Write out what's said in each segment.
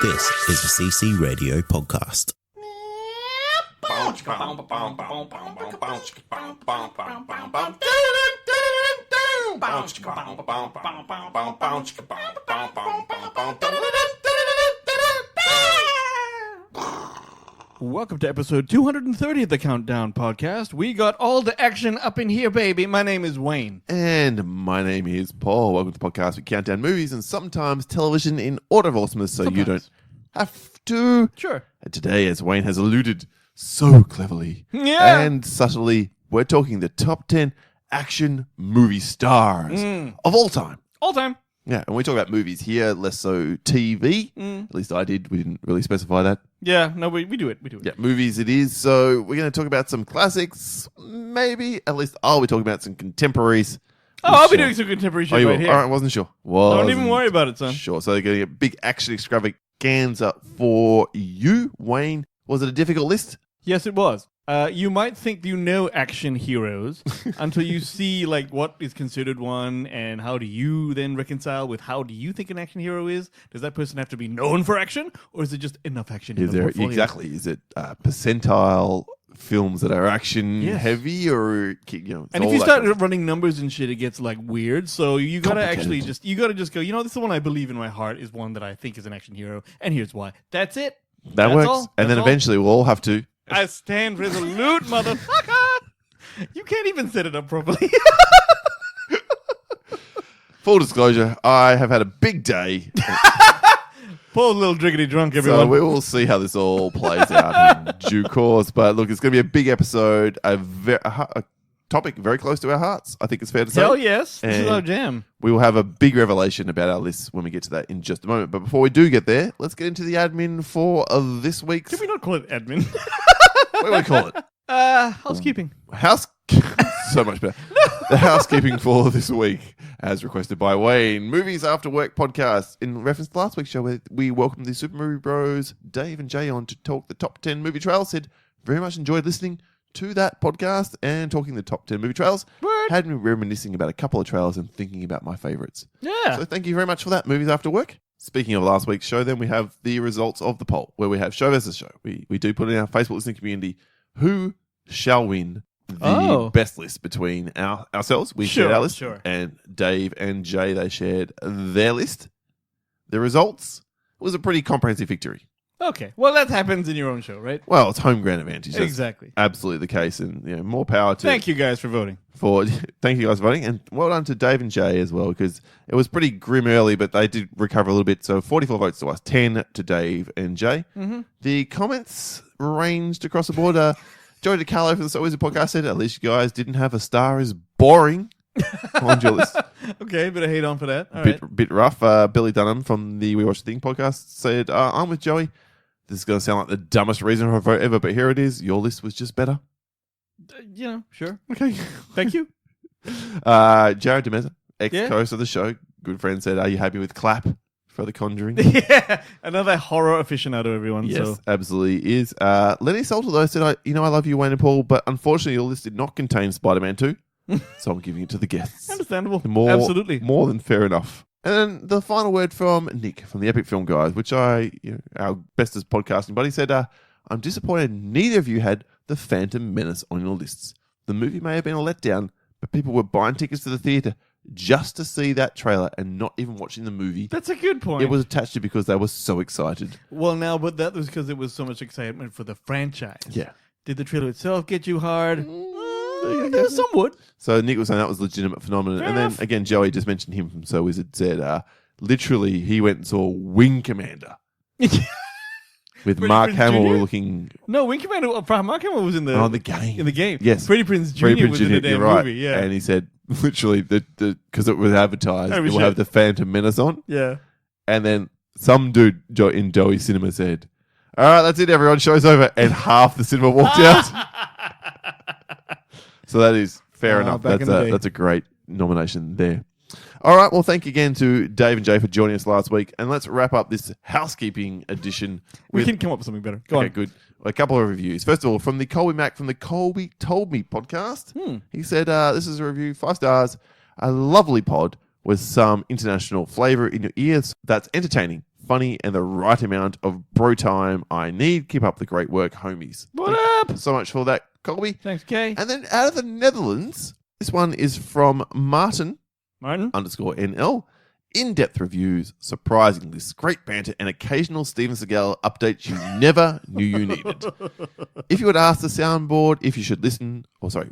This is a CC Radio podcast. Welcome to episode 230 of the Countdown Podcast. We got all the action up in here, baby. My name is Wayne. And my name is Paul. Welcome to the podcast. We count down movies and sometimes television in order of awesomeness so you don't have to. Sure. And today, as Wayne has alluded so cleverly and subtly, we're talking the top 10 action movie stars of all time. All time. Yeah, and we talk about movies here, less so TV. At least I did. We didn't really specify that. Yeah, no, we do it. We do it. Yeah, movies it is. So we're going to talk about some classics, maybe. At least I'll be talking about some contemporaries. I'll be doing some contemporary shit right here. All right, wasn't sure. Don't even worry about it, son. Sure. So they're getting a big action extravaganza for you, Wayne. Was it a difficult list? Yes, it was. You might think you know action heroes until you see like what is considered one, and how do you then reconcile with how do you think an action hero is? Does that person have to be known for action, or is it just enough action? Is there exactly? Is it percentile films that are action heavy, or and if you start running numbers and shit, it gets like weird. So you gotta actually just go. This is the one I believe in my heart is one that I think is an action hero, and here's why. That's it. That works. And then eventually we'll all have to. I stand resolute, motherfucker. You can't even set it up properly. Full disclosure, I have had a big day. Poor little driggity drunk, everyone. So we will see how this all plays out in due course. But look, it's going to be a big episode, a topic very close to our hearts, I think it's fair to say. Hell yes. This is And our jam. we will have a big revelation about our lists when we get to that in just a moment. But before we do get there, let's get into the admin for this week's... Can we not call it admin? What do we call it? Housekeeping. So much better. The housekeeping for this week, as requested by Wayne. Movies After Work podcast. In reference to last week's show, where we welcomed the Super Movie Bros, Dave and Jay, on to talk the top 10 movie trailers. Said very much enjoyed listening to that podcast and talking the top 10 movie trailers. Word. Had me reminiscing about a couple of trailers and thinking about my favourites. Yeah. So thank you very much for that, Movies After Work. Speaking of last week's show, then we have the results of the poll, where we have show versus show. We do put in our Facebook listening community, who shall win the best list between ourselves. We shared our list, and Dave and Jay, they shared their list. The results was a pretty comprehensive victory. Okay. Well, that happens in your own show, right? Well, it's home ground advantage. That's exactly. Absolutely the case. And more power to... Thank you guys for voting. Thank you guys for voting. And well done to Dave and Jay as well, because it was pretty grim early, but they did recover a little bit. So 44 votes to us, 10 to Dave and Jay. Mm-hmm. The comments ranged across the board. Joey DiCarlo for the So Is It podcast said, at least you guys didn't have a star as boring on your list. Okay, bit of hate on for that. All right. Bit rough. Billy Dunham from the We Watch the Thing podcast said, I'm with Joey. This is going to sound like the dumbest reason for a vote ever, but here it is. Your list was just better. Sure. Okay. Thank you. Jared DeMeza, ex-host of the show, good friend, said, are you happy with Clap for The Conjuring? Yeah. Another horror aficionado, everyone. Yes, absolutely is. Lenny Salter, though, said, I love you, Wayne and Paul, but unfortunately your list did not contain Spider-Man 2, so I'm giving it to the guests. Understandable. Absolutely. More than fair enough. And then the final word from Nick from the Epic Film Guys, which our bestest podcasting buddy, said, I'm disappointed neither of you had The Phantom Menace on your lists. The movie may have been a letdown, but people were buying tickets to the theatre just to see that trailer and not even watching the movie. That's a good point. It was attached to because they were so excited. Well, now, but that was because it was so much excitement for the franchise. Yeah. Did the trailer itself get you hard? Somewhat. So Nick was saying that was a legitimate phenomenon. Fair and enough. then again, Joey just mentioned him from So Wizard said, literally he went and saw Wing Commander with Mark Prinze Hamill Jr.? looking... No, Wing Commander, Mark Hamill was in the game. In the game. Yes. Freddie Prinze Jr. was in the damn movie. Yeah. And he said, literally, because it was advertised, it will have the Phantom Menace on. Yeah. And then some dude in Joey's cinema said, all right, that's it, everyone. Show's over. And half the cinema walked out. So that is fair enough. That's a great nomination there. All right. Well, thank you again to Dave and Jay for joining us last week. And let's wrap up this housekeeping edition. We can come up with something better. Go on. Good. A couple of reviews. First of all, from the Colby Mac from the Colby Told Me podcast. He said, this is a review, 5 stars. A lovely pod with some international flavour in your ears. That's entertaining, funny and the right amount of bro time I need. Keep up the great work, homies. What Thank up? you so much for that, Colby. Thanks, Kay. And then out of the Netherlands, this one is from Martin _NL. In-depth reviews, surprising lists, great banter, and occasional Steven Seagal updates you never knew you needed. If you would ask the soundboard if you should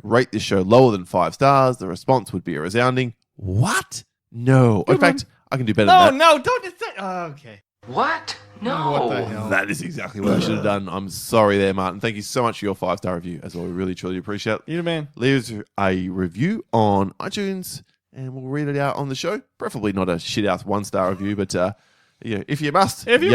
rate this show lower than 5 stars, the response would be a resounding, what? No. In fact, I can do better than that. No, don't just say. Okay. What? No. What the hell? That is exactly what I should have done. I'm sorry there, Martin. Thank you so much for your 5-star review. As well, we really, truly appreciate it. You're the man. Leave us a review on iTunes, and we'll read it out on the show. Preferably not a shit-ass 1-star review, but if you must, If you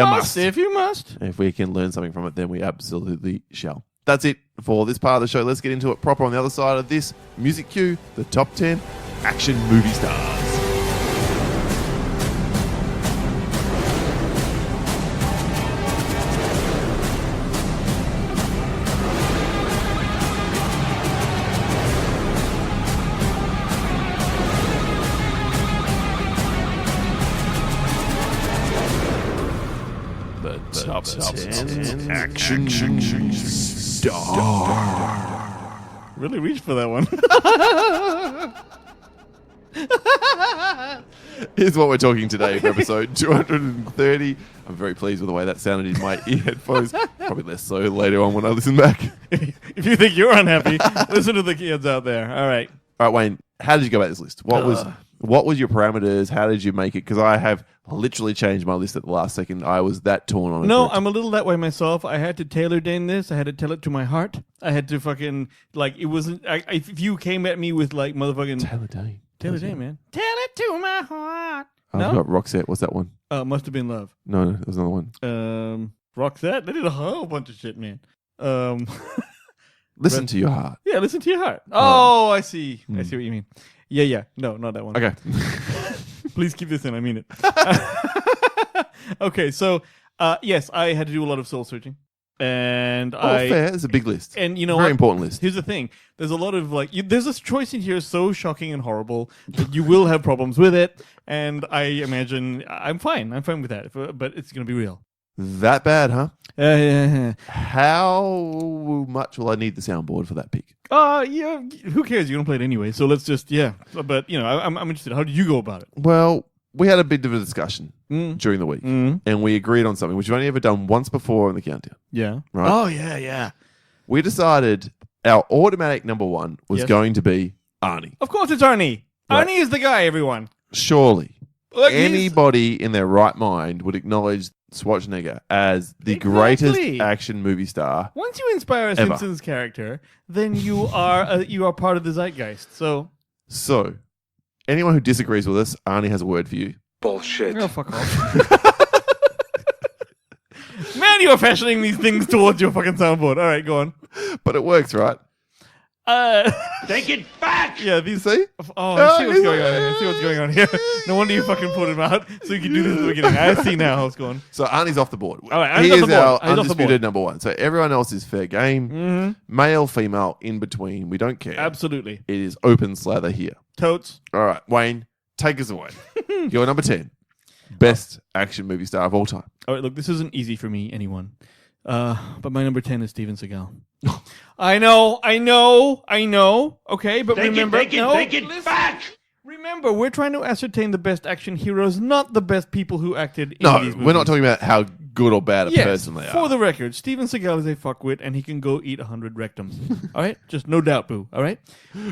must. If we can learn something from it, then we absolutely shall. That's it for this part of the show. Let's get into it proper on the other side of this music cue, the top 10 action movie stars. Top 10 action star. Really reached for that one. Here's what we're talking today for episode 230. I'm very pleased with the way that sounded in my ear headphones. Probably less so later on when I listen back. If you think you're unhappy, listen to the kids out there. All right. All right, Wayne, how did you go about this list? What was your parameters? How did you make it? Because I have literally changed my list at the last second. I was that torn on it. No, I'm a little that way myself. I had to tailor Dane this. I had to tell it to my heart. I had to fucking, like, it wasn't, if you came at me with, like, motherfucking... Taylor Dane, man. Tell it to my heart. I've got Roxette. What's that one? Must Have Been Love. No, there's another one. Roxette? They did a whole bunch of shit, man. Listen to your heart. Yeah, listen to your heart. Oh, I see. I see what you mean. Yeah. No, not that one. Okay. Please keep this in. I mean it. Okay, so yes, I had to do a lot of soul searching, and fair. It's a big list, and you know, very important list. Here's the thing: there's a lot of there's this choice in here so shocking and horrible that you will have problems with it, and I imagine I'm fine. I'm fine with that, but it's gonna be real. That bad, huh? Yeah. How much will I need the soundboard for that pick? Yeah. Who cares? You're gonna play it anyway, so let's just But I'm interested. How did you go about it? Well, we had a bit of a discussion during the week, and we agreed on something which we've only ever done once before in the countdown. Yeah. Right? Oh yeah. We decided our automatic number one was going to be Arnie. Of course, it's Arnie. Right. Arnie is the guy. Everyone. Surely, Look, anybody in their right mind would acknowledge Schwarzenegger as the greatest action movie star. Once you inspire a Simpsons character, then you are part of the zeitgeist. So, anyone who disagrees with us, Arnie has a word for you. Bullshit. oh, fuck off. Man, you are fashioning these things towards your fucking soundboard. All right, go on. But it works, right? Take it back! Yeah, these. See? Oh, I see what's going on here. I see what's going on here. No wonder you fucking pulled him out so you can do this at the beginning. I see now how it's going. So Arnie's off the board. All right, he Arnie's is off the board. our Arnie's off the undisputed board. number one. So everyone else is fair game. Male, female, in between. We don't care. Absolutely. It is open slather here. Totes. All right, Wayne, take us away. You're number 10. Best action movie star of all time. All right, look, this isn't easy for me, anyone. But my number 10 is Steven Seagal. I know. Okay, but remember, take it back! Remember, we're trying to ascertain the best action heroes, not the best people who acted in No, these movies. we're not talking about how good or bad a Yes, person they are. for the record, Steven Seagal is a fuckwit, and he can go eat 100 rectums. All right? Just no doubt, boo. All right?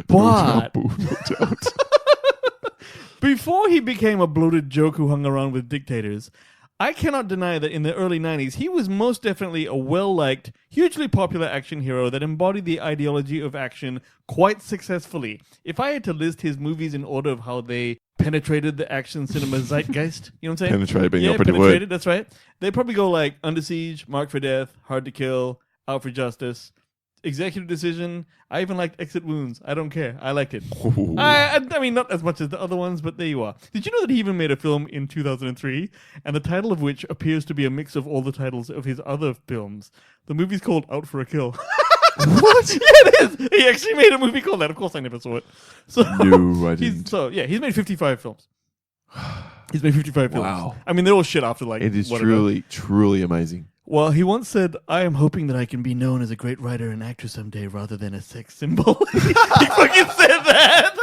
But No doubt. before he became a bloated joke who hung around with dictators, I cannot deny that in the early 90s, he was most definitely a well-liked, hugely popular action hero that embodied the ideology of action quite successfully. If I had to list his movies in order of how they penetrated the action cinema zeitgeist, you know what I'm saying? Penetrated being the operative penetrated, word. that's right. They probably go like Under Siege, Marked for Death, Hard to Kill, Out for Justice, Executive Decision. I even liked Exit Wounds. I don't care. I liked it. I mean, not as much as the other ones, but there you are. Did you know that he even made a film in 2003, and the title of which appears to be a mix of all the titles of his other films? The movie's called Out for a Kill. What? Yeah, it is. He actually made a movie called that. Of course, I never saw it. So No, I didn't. he's made 55 films. He's made 55 films. Wow. I mean, they're all shit after like It is whatever. truly, truly amazing. Well, he once said, "I am hoping that I can be known as a great writer and actor someday rather than a sex symbol." He fucking said that.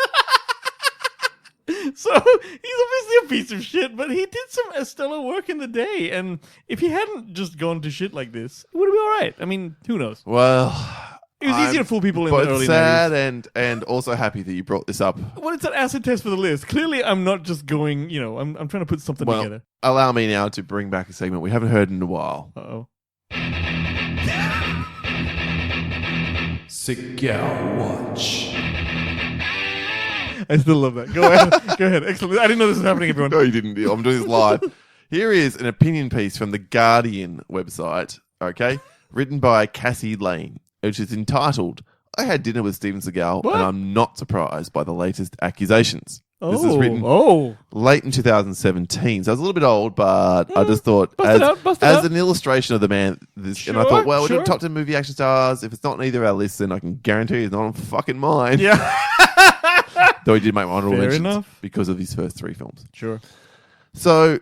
So he's obviously a piece of shit, but he did some stellar work in the day. And if he hadn't just gone to shit like this, it would be all right. I mean, who knows? Well, It was easy to fool people in the both early sad 90s. and also happy that you brought this up. Well, it's an acid test for the list. Clearly, I'm not just going, I'm trying to put something Well, together. allow me now to bring back a segment we haven't heard in a while. Uh-oh. Seagal Watch. I still love that. Go ahead. Go ahead. Excellent. I didn't know this was happening, everyone. No, you didn't. I'm doing this live. Here is an opinion piece from the Guardian website, okay, written by Cassie Lane, which is entitled, "I had dinner with Steven Seagal, What? and I'm not surprised by the latest accusations." This is written Oh. late in 2017, so I was a little bit old, but I just thought, Bust it out. an illustration of the man, and I Sure, thought, well, we're doing sure. top 10 movie action stars. If it's not in either of our lists, then I can guarantee it's not on fucking mine. Yeah. Though he did make my honorable Fair mentions enough. because of his first 3 films. Sure. So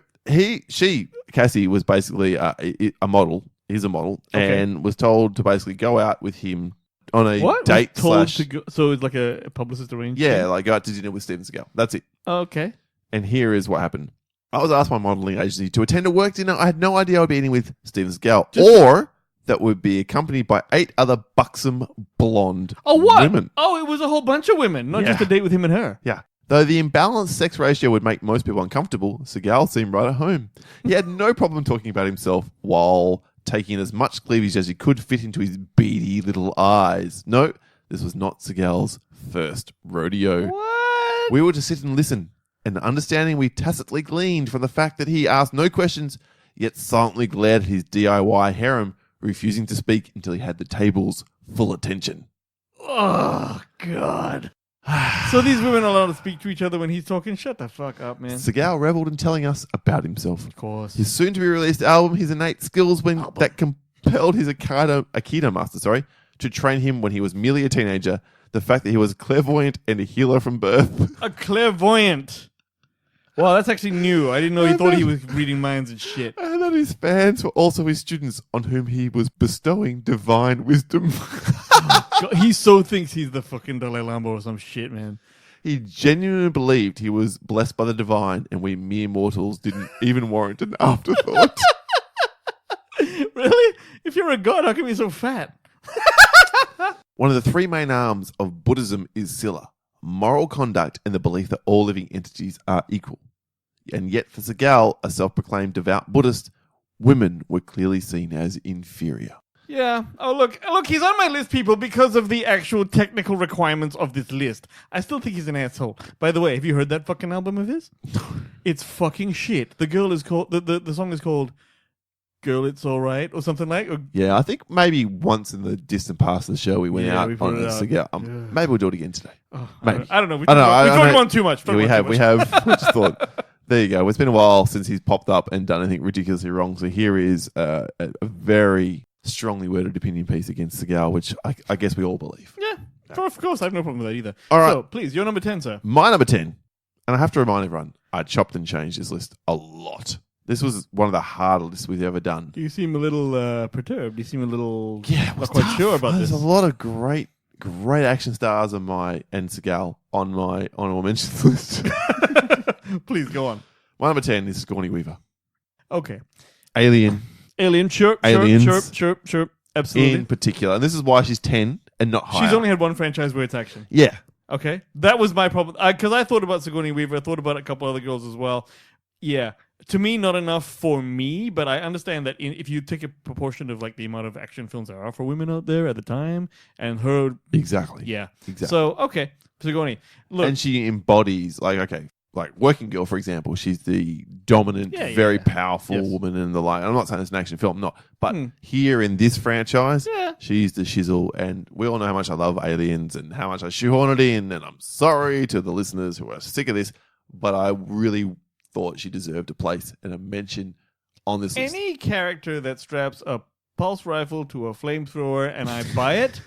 Cassie was basically a model. He's a model, Okay. and was told to basically go out with him on a What? date Was told slash. to go, so it's like a publicist arranged Yeah, thing? like go out to dinner with Steven Seagal. That's it. Oh, okay. And here is what happened. I was asked by my modeling agency to attend a work dinner. I had no idea I would be eating with Steven Seagal, or that would be accompanied by 8 other buxom blonde Oh, what? women. Oh, it was a whole bunch of women, not just Yeah. a date with him and her. Yeah. Though the imbalanced sex ratio would make most people uncomfortable, Seagal seemed right at home. He had no problem talking about himself while taking as much cleavage as he could fit into his beady little eyes. No, this was not Seagal's first rodeo. What? We were to sit and listen, and the understanding we tacitly gleaned from the fact that he asked no questions, yet silently glared at his DIY harem, refusing to speak until he had the table's full attention. Oh, God. So these women are allowed to speak to each other when he's talking? Shut the fuck up, man. Seagal reveled in telling us about himself. Of course. His soon-to-be-released album, his innate skills that compelled his Akido master, to train him when he was merely a teenager, the fact that he was clairvoyant and a healer from birth. A clairvoyant. Wow, that's actually new. I didn't know he thought he was reading minds and shit. And that his fans were also his students on whom he was bestowing divine wisdom. God, he so thinks he's the fucking Dalai Lama or some shit, man. He genuinely believed he was blessed by the divine, and we mere mortals didn't even warrant an afterthought. Really? If you're a god, how come you're so fat? One of the 3 main arms of Buddhism is Sila, moral conduct and the belief that all living entities are equal. And yet for Seagal, a self-proclaimed devout Buddhist, women were clearly seen as inferior. Yeah. Oh, look, he's on my list, people, because of the actual technical requirements of this list. I still think he's an asshole. By the way, have you heard that fucking album of his? It's fucking shit. The girl is called, the song is called Girl, It's Alright, or something like. Or, Yeah, I think maybe once in the distant past of the show we went Yeah, out we put on it out. Seagal. Maybe we'll do it again today. oh, Maybe. I don't know. We I don't know, talked I him know. on too much. Yeah, we have. We just thought, there you go. It's been a while since he's popped up and done anything ridiculously wrong. So here is a very strongly worded opinion piece against Seagal, which I guess we all believe. Yeah, of course. I have no problem with that either. All right. So, please, your number 10, sir. My number 10, and I have to remind everyone, I chopped and changed this list a lot. This was one of the harder lists we've ever done. You seem a little perturbed. You seem a little It was not quite tough. sure about There's this. a lot of great action stars and Seagal on my honorable mentions list. Please, go on. My number 10 is Sigourney Weaver. Okay. Alien Alien, sure. Aliens. Sure. Absolutely. in particular. And this is why she's 10 and not higher. She's only had one franchise where it's action. Yeah. Okay. That was my problem. Because I thought about Sigourney Weaver. I thought about a couple other girls as well. Yeah. To me, not enough for me, but I understand that if you take a proportion of like the amount of action films there are for women out there at the time, and her, Exactly. yeah. Exactly. So, okay. Sigourney. Look. And she embodies, like Working Girl, for example, she's the dominant, very powerful woman in the light. I'm not saying it's an action film, not. But here in this franchise, she's the shizzle. And we all know how much I love Aliens and how much I shoehorn it in. And I'm sorry to the listeners who are sick of this, but I really thought she deserved a place and a mention on this list. Any character that straps a pulse rifle to a flamethrower and I buy it,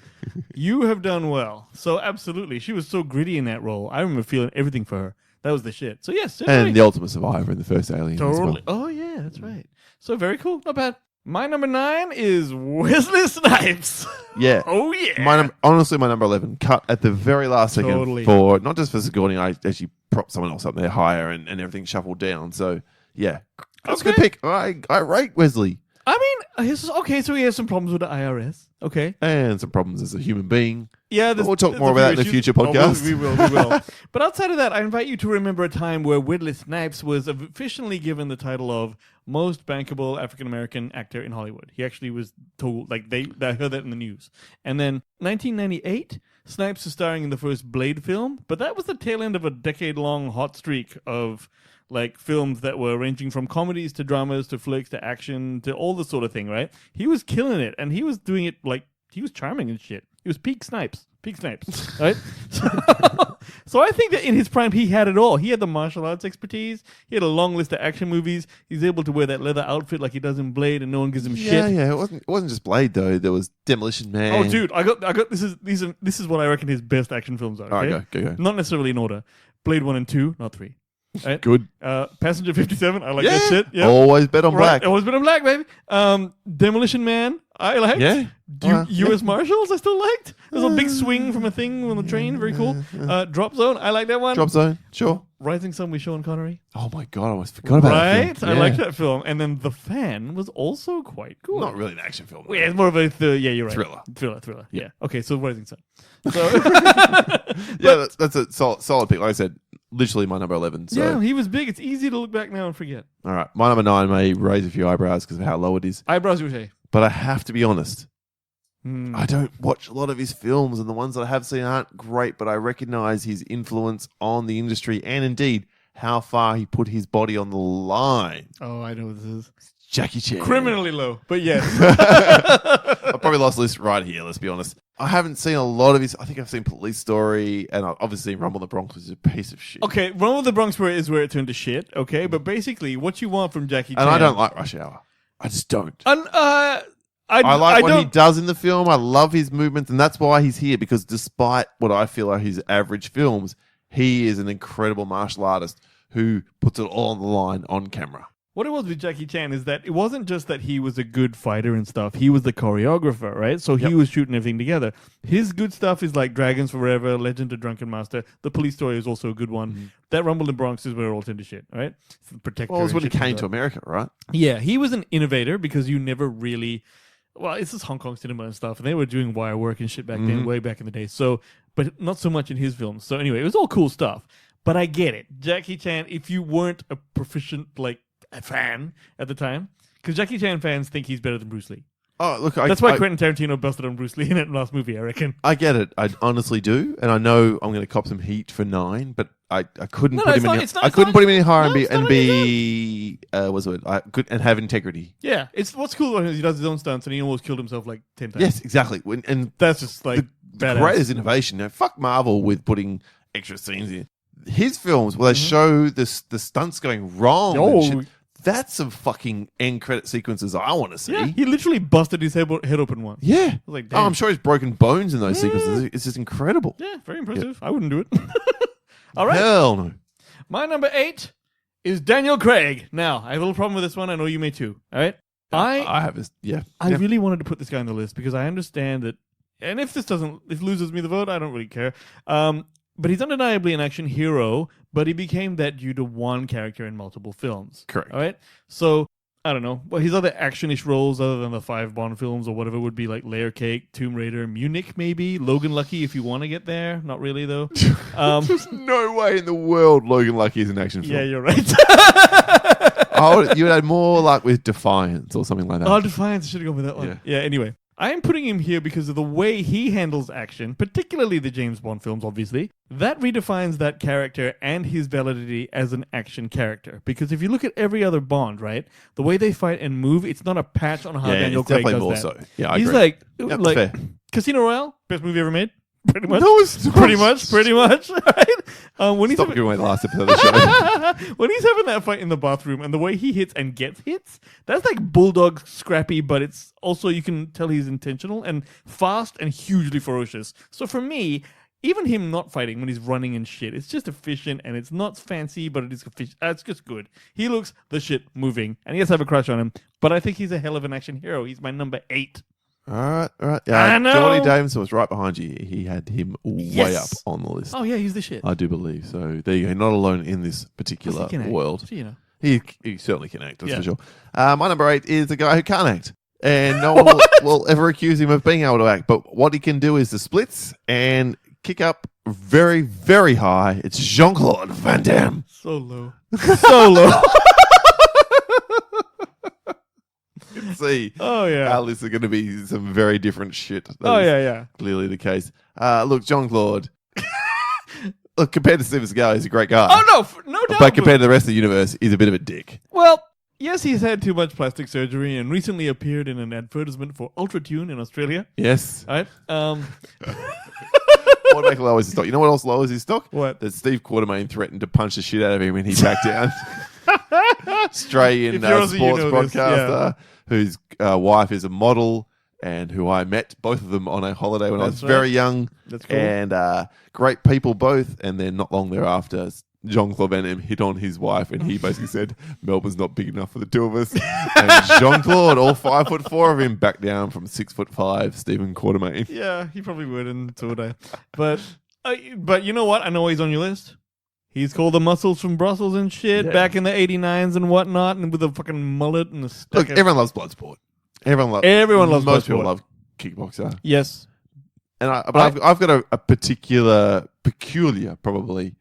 you have done well. So absolutely. She was so gritty in that role. I remember feeling everything for her. That was the shit. So yes, And the ultimate survivor in the first Alien. As totally. well. Oh yeah, that's right. So very cool. Not bad. My number 9 is Wesley Snipes. Yeah. Oh yeah. Honestly, my number 11 cut at the very last second Totally. for not just for Sigourney. I actually propped someone else up there higher and everything shuffled down. So yeah, that's a good pick. I rate Wesley. I mean, okay, so he has some problems with the IRS. Okay. And some problems as a human being. Yeah, But we'll talk there's more a about few that in a issues. future podcast. We will. But outside of that, I invite you to remember a time where Wesley Snipes was officially given the title of most bankable African American actor in Hollywood. He actually was told, like, I heard that in the news. And then 1998, Snipes is starring in the first Blade film, but that was the tail end of a decade-long hot streak of like films that were ranging from comedies to dramas to flicks to action to all this sort of thing, right? He was killing it, and he was doing it like he was charming and shit. He was peak Snipes, right? So I think that in his prime, he had it all. He had the martial arts expertise. He had a long list of action movies. He's able to wear that leather outfit like he does in Blade, and no one gives him shit. Yeah. It wasn't just Blade though. There was Demolition Man. Oh, dude, I got this is what I reckon his best action films are. Okay? All right, go. Not necessarily in order. Blade 1 and 2, not 3. Right? Good. Passenger 57, I like that shit. Yeah. Always bet on black. Always been on black, baby. Demolition Man, I liked. Yeah. U.S. Marshals, I still liked. There's a big swing from a thing on the train, very cool. Drop Zone, I like that one. Drop Zone, sure. Rising Sun with Sean Connery. Oh my god, I almost forgot about that. Right? Film. I like that film. And then The Fan was also quite cool. Not really an action film. Yeah, it's more of a you're right. Thriller. Yeah. Okay, so Rising Sun. So Yeah, that's a solid pick. Like I said, literally my number 11. So. yeah, he was big. It's easy to look back now and forget. All right, my number 9 may raise a few eyebrows because of how low it is. Eyebrows, you say? But I have to be honest. Hmm. I don't watch a lot of his films, and the ones that I have seen aren't great, but I recognize his influence on the industry and indeed how far he put his body on the line. Oh, I know what this is. Jackie Chan. Criminally low, but yes. I probably lost the list right here, let's be honest. I haven't seen a lot of his. I think I've seen Police Story, and I've obviously seen Rumble in the Bronx, which is a piece of shit. Okay, Run with the Bronx is where it turned to shit, okay? But basically, what you want from Jackie Chan... And I don't like Rush Hour. I just don't. I like what don't, he does in the film. I love his movements, and that's why he's here, because despite what I feel are his average films, he is an incredible martial artist who puts it all on the line on camera. What it was with Jackie Chan is that it wasn't just that he was a good fighter and stuff. He was the choreographer, right? So he was shooting everything together. His good stuff is like Dragons Forever, Legend of Drunken Master. The Police Story is also a good one. Mm-hmm. That Rumble in Bronx is where it all turned to shit, right? Protector. Well, it was when he came to America, right? Yeah, he was an innovator because you never really... Well, it's just Hong Kong cinema and stuff, and they were doing wire work and shit back then, way back in the day. So, but not so much in his films. So anyway, it was all cool stuff. But I get it. Jackie Chan, if you weren't a proficient, like, a fan at the time, because Jackie Chan fans think he's better than Bruce Lee. Oh, look, that's why Quentin Tarantino busted on Bruce Lee in that last movie, I reckon. I get it. I honestly do, and I know I'm going to cop some heat for 9, but I couldn't put him in. I couldn't put him in higher and be what's the word? I could and have integrity. Yeah, it's what's cool about him is he does his own stunts and he almost killed himself like 10 times. Yes, exactly. And that's just like the greatest innovation. Now, fuck Marvel with putting extra scenes in his films where they show the stunts going wrong. And shit. That's some fucking end credit sequences I want to see. Yeah, he literally busted his head open once. Yeah. I was like, damn. Oh, I'm sure he's broken bones in those sequences. It's just incredible. Yeah, very impressive. I wouldn't do it. All right. Hell no. My number 8 is Daniel Craig. Now, I have a little problem with this one. I know you may too. All right. I have this. Yeah. I really wanted to put this guy on the list because I understand that, and if it loses me the vote, I don't really care. But he's undeniably an action hero, but he became that due to one character in multiple films. Correct. All right? So, I don't know. Well, his other action-ish roles, other than the 5 Bond films or whatever, would be like Layer Cake, Tomb Raider, Munich maybe, Logan Lucky if you want to get there. Not really, though. There's no way in the world Logan Lucky is an action film. Yeah, you're right. You would have more luck with Defiance or something like that. Oh, Defiance. I should have gone with that one. Yeah, anyway. I am putting him here because of the way he handles action, particularly the James Bond films, obviously. That redefines that character and his validity as an action character. Because if you look at every other Bond, right, the way they fight and move, it's not a patch on how Daniel Craig does more that. So. Yeah, I He's agree. like fair. Casino Royale, best movie ever made. Pretty much. No, it's not. Pretty much. Right? When Stop giving away the last episode of the show. When he's having that fight in the bathroom and the way he hits and gets hits, that's like bulldog scrappy, but it's also, you can tell he's intentional and fast and hugely ferocious. So for me, even him not fighting when he's running and shit, it's just efficient and it's not fancy, but it is efficient. It's just good. He looks the shit moving, and yes, I have a crush on him, but I think he's a hell of an action hero. He's my number 8. All right. I know. Johnny Davidson was right behind you. He had him way up on the list. Oh yeah, he's the shit. I do believe so. There you go. Not alone in this particular world. So, you know. He certainly can act, that's for sure. My number 8 is a guy who can't act. And no one will ever accuse him of being able to act. But what he can do is the splits and kick up very, very high. It's Jean-Claude Van Damme. So low. So low. You can see how this is going to be some very different shit. Clearly the case. Look, Jean-Claude. Look, compared to Steven Seagal, he's a great guy. Oh, no doubt. But compared to the rest of the universe, he's a bit of a dick. Well, yes, he's had too much plastic surgery and recently appeared in an advertisement for Ultratune in Australia. Yes. All right. What make lowers his stock? You know what else lowers his stock? What? That Steve Quartermain threatened to punch the shit out of him when he backed down. Australian sports broadcaster whose wife is a model and who I met both of them on a holiday when I was very young. That's cool. And great people both. And then not long thereafter, Jean-Claude Van Damme hit on his wife and he basically said, Melbourne's not big enough for the two of us. And Jean-Claude, all 5'4" of him, back down from 6'5" Stephen Quartermain. Yeah, he probably would, and so would I. But you know what? I know he's on your list. He's called the Muscles from Brussels and shit back in the 89s and whatnot, and with a fucking mullet and a Look, everyone loves Bloodsport. Everyone loves Bloodsport. Most people love Kickboxer. Yes. And I've got a peculiar, probably,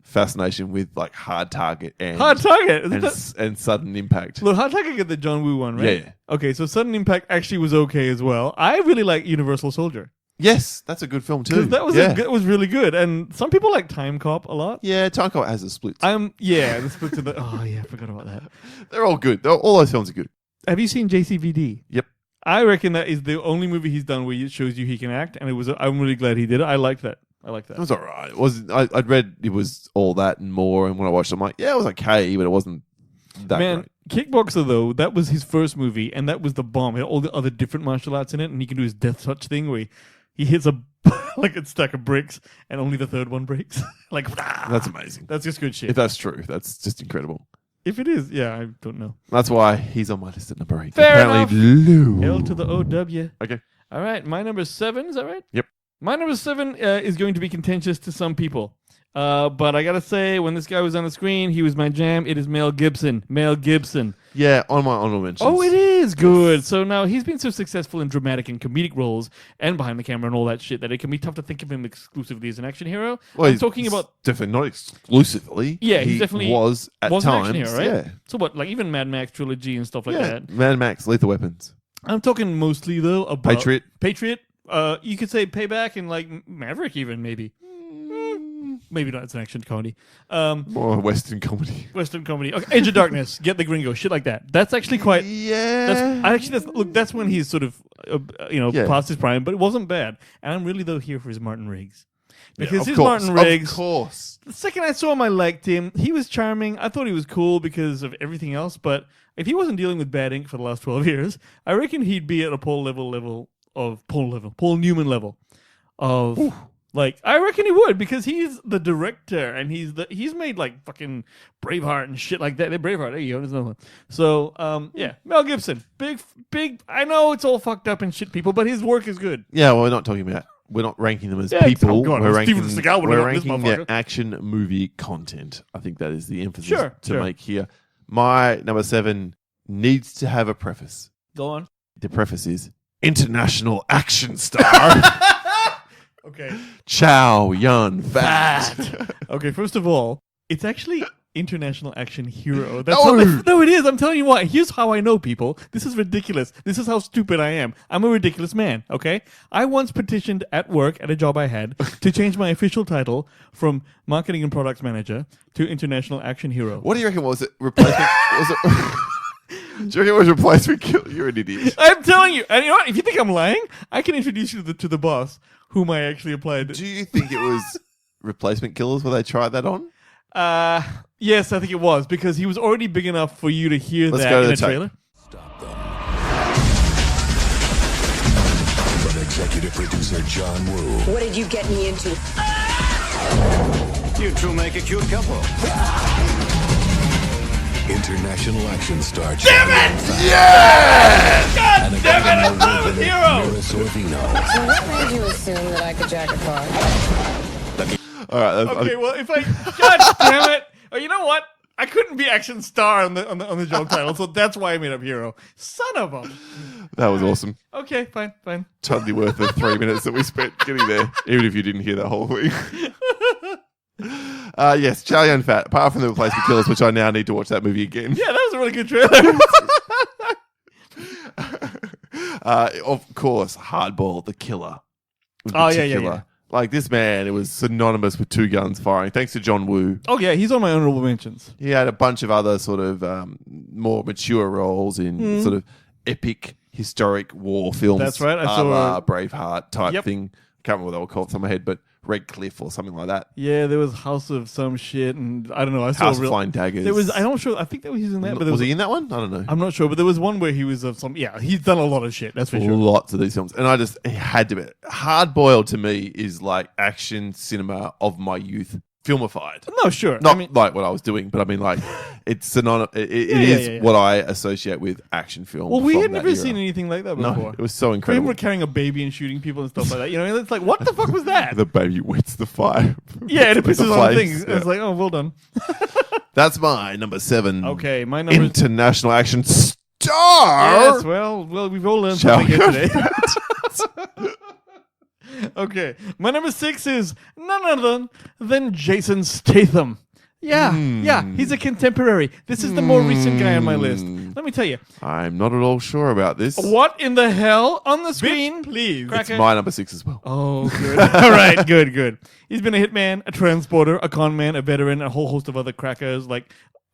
fascination with like Hard Target and and Sudden Impact. Look, Hard Target get the John Woo one, right? Yeah. Okay, so Sudden Impact actually was okay as well. I really like Universal Soldier. Yes, that's a good film too. That was really good, and some people like Time Cop a lot. Yeah, Time Cop has a split. The splits of the. Oh yeah, I forgot about that. They're all good. All those films are good. Have you seen JCVD? Yep. I reckon that is the only movie he's done where it shows you he can act, and I'm really glad he did it. I liked that. It was alright. I'd read it was all that and more, and when I watched it, I'm like, yeah, it was okay, but it wasn't that great. Kickboxer though, that was his first movie, and that was the bomb. It had all the other different martial arts in it, and he can do his death touch thing where he hits a like a stack of bricks, and only the third one breaks. That's amazing. That's just good shit. If that's true, that's just incredible. If it is, I don't know. That's why he's on my list at number 8. Fair Apparently enough. L to the OW. Okay. All right, my number 7, is that right? Yep. My number 7 is going to be contentious to some people. But I got to say, when this guy was on the screen, he was my jam. It is Mel Gibson. Mel Gibson. Yeah, on my honorable mentions. Oh, it is good. So now he's been so successful in dramatic and comedic roles and behind the camera and all that shit that it can be tough to think of him exclusively as an action hero. Well, I'm talking about definitely not exclusively. Yeah, he definitely was at times. An action hero, right? Yeah. So what, like even Mad Max trilogy and stuff like that. Mad Max, Lethal Weapons. I'm talking mostly though about Patriot. You could say Payback and like Maverick even maybe. Maybe not. It's an action comedy. More Western comedy. Western comedy. Okay, Age of Darkness. Get the Gringo. Shit like that. That's actually quite. Yeah. That's when he's sort of, past his prime, but it wasn't bad. And I'm really though here for his Martin Riggs. Because Martin Riggs. Of course. The second I saw him, I liked him. He was charming. I thought he was cool because of everything else. But if he wasn't dealing with bad ink for the last 12 years, I reckon he'd be at a Paul Newman level of. Ooh. Like, I reckon he would because he's the director and he's made like fucking Braveheart and shit like that. Braveheart, there you go, there's another one. So, Mel Gibson, big. I know it's all fucked up and shit, people, but his work is good. Yeah, well, we're not ranking them as people. We're ranking their action movie content. I think that is the emphasis to make here. My number 7 needs to have a preface. Go on. The preface is international action star. Okay. Chow Yun Fat. Okay, first of all, it's actually international action hero. No, it is. I'm telling you what. Here's how I know people. This is ridiculous. This is how stupid I am. I'm a ridiculous man, okay? I once petitioned at work, at a job I had, to change my official title from marketing and products manager to international action hero. What do you reckon? Was it replacement? Do you reckon it was replacement killer? You're an idiot. I'm telling you. And you know what? If you think I'm lying, I can introduce you to the boss, whom I actually applied. Do you think it was Replacement Killers where they tried that on? Yes, I think it was, because he was already big enough for you to hear that in a trailer. Stop them. But Executive producer John Woo. What did you get me into? You two make a cute couple. International action star Damn Chow Yun it! Fat. Yeah! God And damn it! I thought it was Hero. Mira Sorvino. So what made you assume that I could jack a car? All right. Okay, well, if I God damn it! Oh, you know what? I couldn't be action star on the job title, so that's why I made up Hero. Son of a. that was awesome. Okay, fine. Totally worth the 3 minutes that we spent getting there, even if you didn't hear that whole thing. Yes, Chow Yun Fat. Apart from The Replacement Killers, which I now need to watch that movie again. Yeah, that was a really good trailer. Of course, Hardball, the killer. in Oh, yeah, particular. yeah. Like this man, it was synonymous with two guns firing. Thanks to John Woo. Oh yeah, he's on my honorable mentions. He had a bunch of other sort of more mature roles in sort of epic, historic war films. That's right. I a saw la Braveheart type Yep. thing. Can't remember what they were called off the top of my head, but Red Cliff or something like that. Yeah, there was House of some shit, and I don't know. I saw House a of real, Flying Daggers. There was. I don't sure. I think that he was in that. But there was he in that one? I don't know. I'm not sure, but there was one where he was of some. Yeah, he's done a lot of shit. That's for sure. Lots of these films, and it had to be. Hard Boiled to me is like action cinema of my youth, filmified. No, sure. Not I mean, like what I was doing, but I mean like it's synonymous. It is what I associate with action film. well, we from had that never era. seen anything like that before. No, it was so I remember incredible. carrying a baby and shooting people and stuff like that. You know, it's like, what the fuck was that? The baby wets the fire. Yeah, and it With the pisses on flames, things. yeah. It's like, oh, well done. That's my number 7. Okay, my number. International action star. Yes, well, we've all learned Chow something here Yun today. Okay, my number 6 is none other than Jason Statham. Yeah, he's a contemporary. This is the more recent guy on my list. Let me tell you. I'm not at all sure about this. What in the hell on the screen? Please. It's Cracker. my number 6 as well. Oh, good. All right, good. He's been a hitman, a transporter, a con man, a veteran, a whole host of other crackers,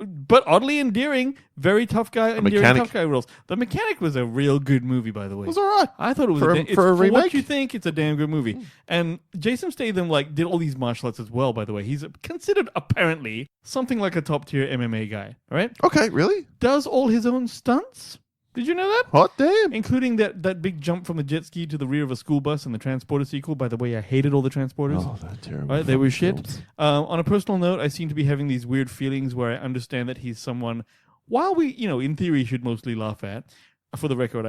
but oddly endearing, very tough guy, endearing Mechanic. tough guy roles. The Mechanic was a real good movie, by the way. It was all right. I thought it was For a for remake? what you think, it's a damn good movie. And Jason Statham did all these martial arts as well. By the way, he's considered apparently something like a top tier MMA guy. All right, Okay, really? does all his own stunts. Did you know that? Hot damn. Including that big jump from the jet ski to the rear of a school bus in the Transporter sequel. By the way, I hated all the Transporters. Oh, they're terrible. Right, they were fucking shit. films. On a personal note, I seem to be having these weird feelings where I understand that he's someone, while we, in theory, should mostly laugh at. For the record,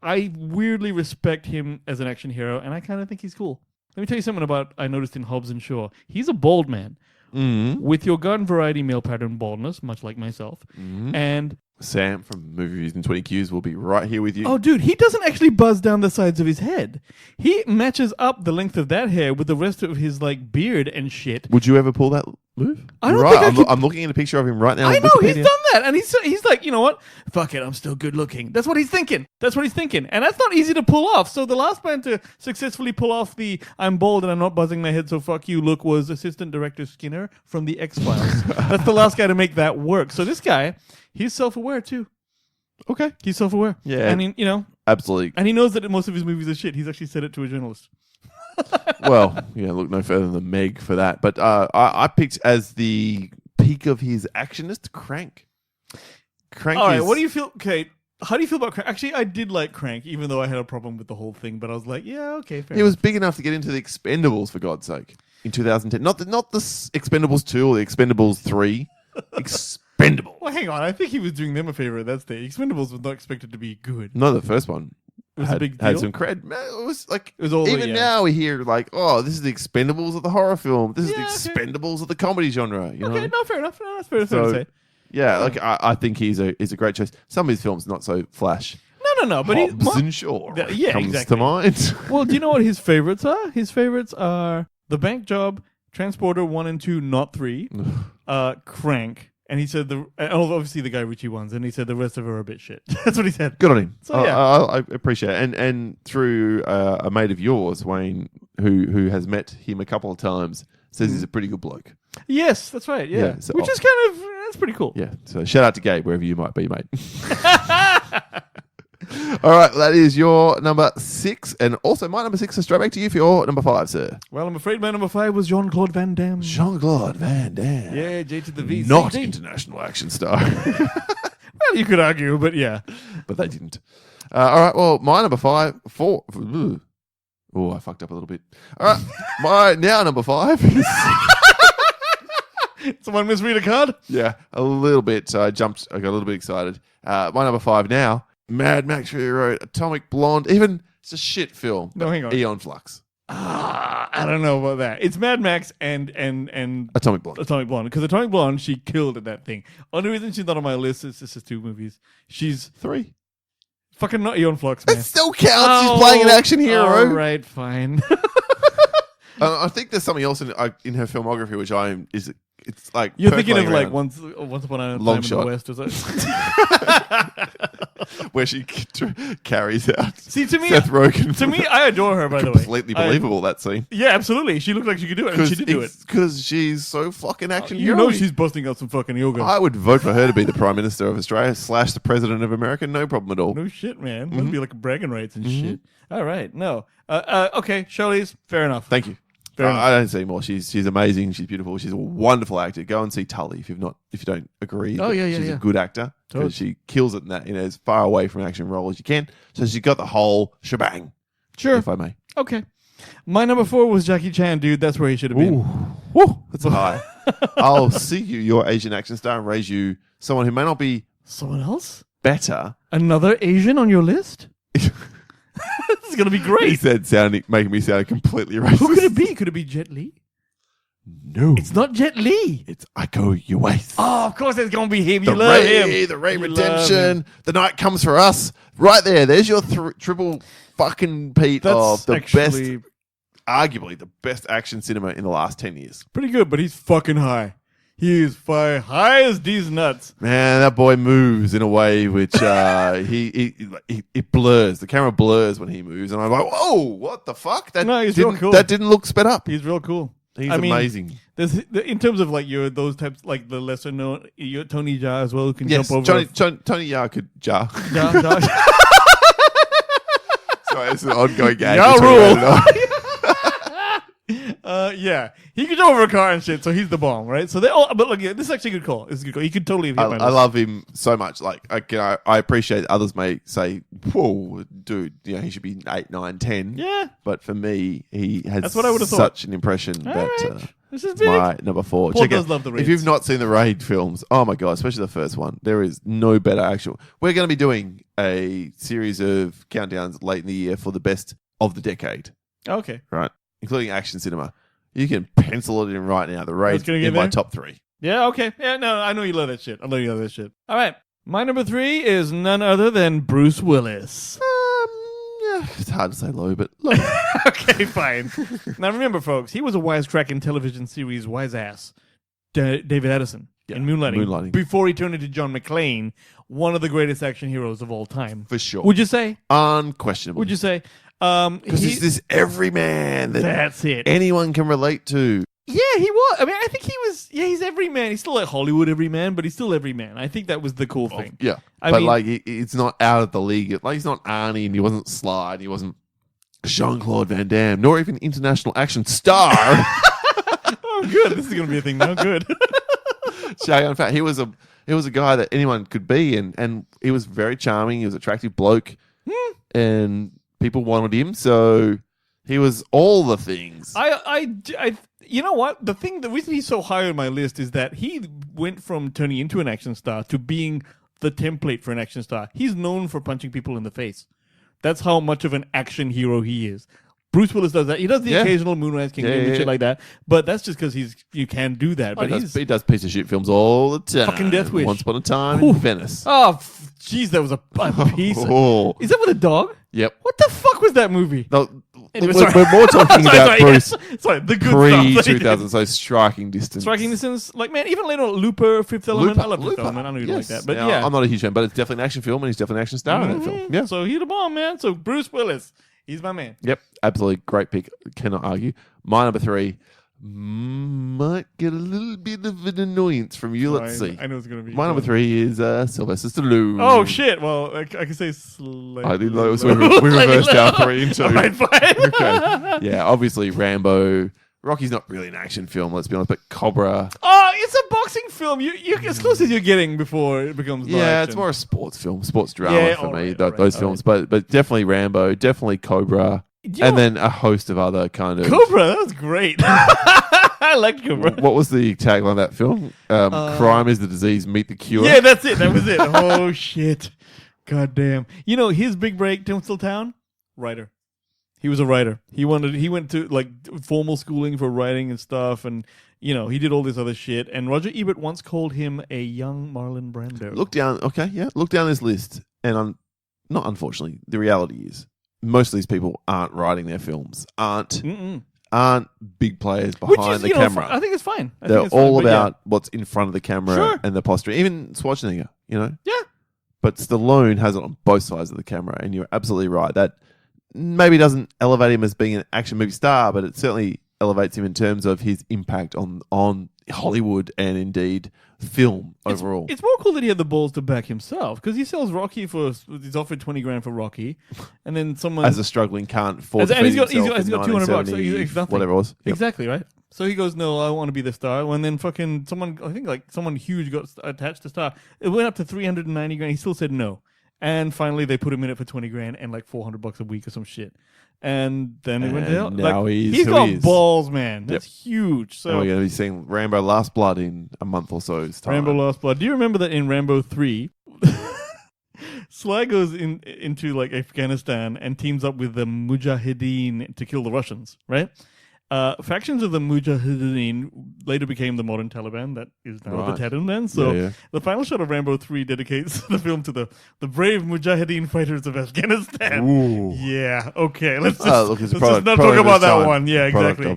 I weirdly respect him as an action hero, and I kind of think he's cool. Let me tell you something I noticed in Hobbs and Shaw. He's a bald man with your garden variety male pattern baldness, much like myself, and. Sam from Movie Reviews in 20 Qs will be right here with you. Oh, dude, he doesn't actually buzz down the sides of his head. He matches up the length of that hair with the rest of his beard and shit. Would you ever pull that move? I don't You're think right. I could- I'm looking at a picture of him right now. I on know, he's Wikipedia. done that. And he's like, you know what? Fuck it, I'm still good looking. That's what he's thinking. And that's not easy to pull off. So the last man to successfully pull off the I'm bald and I'm not buzzing my head, so fuck you look was Assistant Director Skinner from the X-Files. That's the last guy to make that work. So this guy, he's self-aware too. Okay. He's self-aware. Yeah. And Absolutely. and he knows that most of his movies are shit. He's actually said it to a journalist. Well, look no further than Meg for that. But I picked as the peak of his actionist Crank. Crank All right, is... what do you feel? Okay, how do you feel about Crank? Actually, I did like Crank, even though I had a problem with the whole thing. But I was like, yeah, okay, fair He was big enough to get into the Expendables, for God's sake, in 2010. Not the Expendables 2 or the Expendables 3. Expendables. Well, hang on. I think he was doing them a favor at that stage. Expendables was not expected to be good. No, the first one. It was a big had deal? some cred. Man, it was like It was all even now we hear oh, this is the Expendables of the horror film. This is the Yeah, okay. Expendables of the comedy genre. You Okay, know? no, fair enough. No, that's fair to say. Yeah, I think he's a great choice. Some of his films not so flash. No, but he's Hobbs and Shaw Yeah, comes exactly. to mind. Well, do you know what his favorites are? His favorites are The Bank Job, Transporter 1 and 2, not 3, Crank, and he said obviously the Guy Ritchie ones, and he said the rest of them are a bit shit. That's what he said. Good on him. So, yeah. I appreciate it. And through a mate of yours, Wayne, who has met him a couple of times, says he's a pretty good bloke. Yes, that's right. Yeah, Yeah, so- which is kind of that's pretty cool. Yeah. So shout out to Gabe, wherever you might be, mate. All right, that is your number 6, and also my number 6 is straight back to you for your number 5, sir. Well, I'm afraid my number 5 was Jean-Claude Van Damme. Jean-Claude Van Damme. Yeah, J to the V. Not CD. international action star. Well, you could argue, but yeah. But they didn't. All right, well, my number 4 Oh, I fucked up a little bit. All right, my now number 5 is Someone misread a card? yeah, a little bit. I got a little bit excited. My number 5 now, Mad Max Fury Road, Atomic Blonde. Even it's a shit film. No, hang on. Eon Flux, I don't know about that. It's Mad Max and Atomic Blonde. Atomic Blonde. Because Atomic Blonde, she killed at that thing. Only reason she's not on my list is this is 2 movies. She's 3. fucking not Eon Flux, man. It still counts. She's playing an action hero. All right, fine. I think there's something else in her filmography which it's like You're thinking of percolating like around. Once Upon a Time Long in Shot. the West or something. where she carries out See, to me, Seth Rogen. to me, I adore her. By the way, completely believable that scene. Yeah, absolutely. She looked like she could do it, and she did do it. Because she's so fucking action You hero. know, she's busting out some fucking yoga. I would vote for her to be the Prime Minister of Australia / the President of America. No problem at all. No shit, man. Must be like bragging rights and shit. All right, no. Okay, Charlize, fair enough. Thank you. Fair enough. I don't see more. She's amazing. She's beautiful. She's a wonderful actor. Go and see Tully if you don't agree. Oh, that yeah, she's yeah. a good actor Totally. because she kills it in that as far away from an action role as you can. So she's got the whole shebang. Sure. If I may. Okay. My number 4 was Jackie Chan, dude. That's where he should have been. Woo, that's high. I'll see you, your Asian action star, and raise you someone who may not be Someone else? better. Another Asian on your list? This is gonna be He great. said, making me sound completely racist. Who could it be? Could it be Jet Li? No, It's not Jet Li. it's Iko Uwais. Oh, of course it's gonna be him. The You love Ray, him. the Ray You love redemption. him. The night comes for us. Right there. There's your triple fucking Pete That's of the actually best, arguably the best action cinema in the last 10 years. pretty good, but he's fucking high. He is high as these nuts. Man, that boy moves in a way which it blurs. The camera blurs when he moves, and I'm like, whoa, what the fuck? No, he's real cool. That didn't look sped up. He's real cool. He's I mean, amazing. There's in terms of like those types, like the lesser known, Tony Jaa as well, who can Yes, jump over. Tony Yar could jar. Jaa. Sorry, it's an ongoing gag. Yar between rule. Ray and I. Yeah, he could jump over a car and shit, so he's the bomb, right? So they all, but look, yeah, this is actually a good call. This is a good call. He could totally have hit my I list. love him so much. Like, I appreciate others may say, "Whoa, dude, he should be 8, 9, 10." Yeah, But for me, he has That's what I would've thought. such an impression all that right. This is it's big. my number 4. Paul Check does out, love the if Raids. you've not seen the Raid films, oh my god, especially the first one, there is no better actual. We're going to be doing a series of countdowns late in the year for the best of the decade, Okay. right? Including action cinema. You can pencil it in right now. The Raid's gonna get in my there? top 3. Yeah. Okay. Yeah. No, I know you love that shit. All right. My number 3 is none other than Bruce Willis. Yeah, it's hard to say low, but low. Okay, fine. Now remember, folks, he was a wisecracking television series wise ass, David Addison in Moonlighting, before he turned into John McClane, one of the greatest action heroes of all time. For sure. Would you say? Unquestionably. Would you say? Because he's this everyman that That's it. anyone can relate to. Yeah, he was. I mean, I think he was. Yeah, he's every man. He's still like Hollywood every man, but he's still every man. I think that was the cool thing. Yeah. I but mean- like, it's not out of the league. Like, he's not Arnie and he wasn't Sly and he wasn't Jean-Claude Van Damme, nor even international action star Oh, good. This is gonna be a thing now. Good. Chow Yun Fat. He was a guy that anyone could be, and he was very charming. He was an attractive bloke, and people wanted him. So he was all the things. I, you know what? The reason he's so high on my list is that he went from turning into an action star to being the template for an action star. He's known for punching people in the face. That's how much of an action hero he is. Bruce Willis does that. He does the occasional Moonrise Kingdom and shit like that, but that's just because you can do that. But he does piece of shit films all the time. Fucking Death Wish. Once upon a time in Venice. Oh, jeez, that was a piece. Oh. Is that with a dog? Yep. What the fuck was that movie? No, Anyway, we're sorry. more talking about Sorry, Bruce sorry, the good pre stuff. 2000, so striking distance. Striking distance, like man, even later on, Looper, Fifth Element. I love Fifth Element. I know you don't like that, but yeah. I'm not a huge fan, but it's definitely an action film, and he's definitely an action star in that film. Yeah. So he's the bomb, man. So Bruce Willis, he's my man. Yep. Absolutely great pick. Cannot argue. My number 3 might get a little bit of an annoyance from you. Let's see. I know it's gonna be. My number 3 is Sylvester Stallone. Oh shit! Well, I can say slightly. I didn't know it was we reversed our 3 and 2. All right, fine. Okay. Yeah, obviously Rambo. Rocky's not really an action film, let's be honest, but Cobra. Oh, it's a boxing film. You as close as you're getting before it becomes. Yeah, action. it's more a sports film, sports drama Yeah, for all me. right, Those all films, but definitely Rambo, definitely Cobra. And then a host of other kind of... Cobra, that was great. I liked Cobra. What was the tagline of that film? Crime is the disease, meet the cure. Yeah, that's it. That was it. Oh, shit. God damn. You know, his big break, Tinseltown? Writer. He was a writer. He went to like formal schooling for writing and stuff, and you know, he did all this other shit. And Roger Ebert once called him a young Marlon Brando. Look down this list, and not unfortunately, the reality is most of these people aren't writing their films, aren't big players behind the camera. I think it's fine. They're all about what's in front of the camera and the posture. Even Schwarzenegger, you know. Yeah. But Stallone has it on both sides of the camera, and you're absolutely right. That maybe doesn't elevate him as being an action movie star, but it certainly elevates him in terms of his impact on Hollywood and indeed film overall. It's more cool that he had the balls to back himself, because he sells Rocky he's offered $20,000 for Rocky, and then someone as a struggling can't afford to and feed he's got himself in $200, so 1970, he's nothing. whatever it was. Yep. Exactly right. So he goes, no, I want to be the star. And then fucking someone huge got attached to star. It went up to $390,000. He still said no. And finally, they put him in it for $20,000 and like $400 a week or some shit. And then it went down. Now he's got balls, man. That's huge. So and we're going to be seeing Rambo Last Blood in a month or so's time. Rambo Last Blood. Do you remember that in Rambo 3, Sly goes into like Afghanistan and teams up with the Mujahideen to kill the Russians, right? Factions of the Mujahideen later became the modern Taliban, that is now the Taliban. So the final shot of Rambo 3 dedicates the film to the brave Mujahideen fighters of Afghanistan. Ooh. Yeah, okay. Let's just not talk about that one. Yeah, exactly. All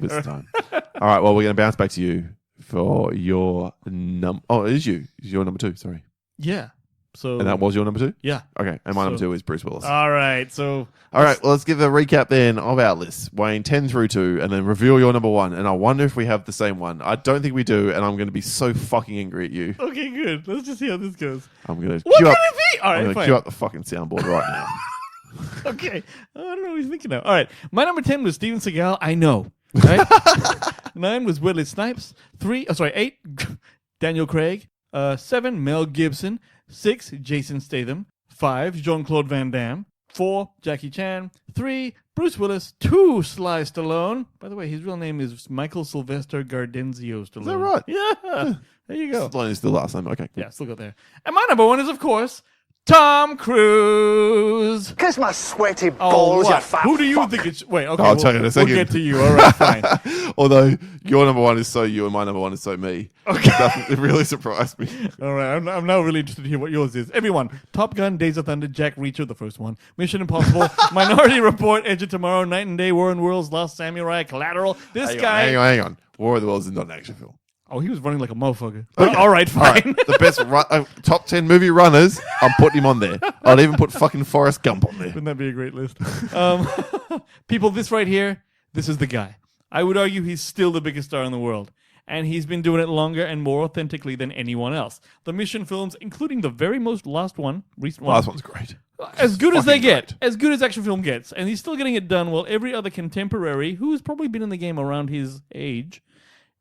right, well, we're going to bounce back to you for your it is you. It's your number 2, sorry. Yeah. So, and that was your number 2? Yeah. Okay, and my number 2 is Bruce Willis. All right, so... All right, well, let's give a recap then of our list. Wayne, 10 through 2, and then reveal your number 1. And I wonder if we have the same one. I don't think we do, and I'm going to be so fucking angry at you. Okay, good. Let's just see how this goes. I'm going to What can it be? All right, fine. Cue up the fucking soundboard right now. Okay. I don't know what he's thinking now. All right, my number 10 was Steven Seagal. I know. Right? 9 was Wesley Snipes. 8, Daniel Craig. 7, Mel Gibson. 6, Jason Statham. 5, Jean-Claude Van Damme. 4, Jackie Chan. 3, Bruce Willis. 2, Sly Stallone. By the way, his real name is Michael Sylvester Gardenzio Stallone. Is that right? Yeah. There you go. Stallone is the last name. Okay. Yeah, still got there. And my number 1 is, of course, Tom Cruise. Kiss my sweaty balls, you fat Who do you fuck. think it's... Wait, okay, I'll tell you in a second. We'll get to you. All right, fine. Although your number 1 is so you and my number 1 is so me. Okay. It really surprised me. All right, I'm now really interested to hear what yours is. Everyone, Top Gun, Days of Thunder, Jack Reacher, the first one, Mission Impossible, Minority Report, Edge of Tomorrow, Night and Day, War and Worlds, Last Samurai, Collateral. Hang on. War of the Worlds is not an action film. Oh, he was running like a motherfucker. But all right, fine. All right. The best top 10 movie runners, I'm putting him on there. I'd even put fucking Forrest Gump on there. Wouldn't that be a great list? People, this right here, this is the guy. I would argue he's still the biggest star in the world. And he's been doing it longer and more authentically than anyone else. The Mission films, including the very most recent one. Last one's great. As good as they get. Great. As good as action film gets. And he's still getting it done while every other contemporary, who's probably been in the game around his age,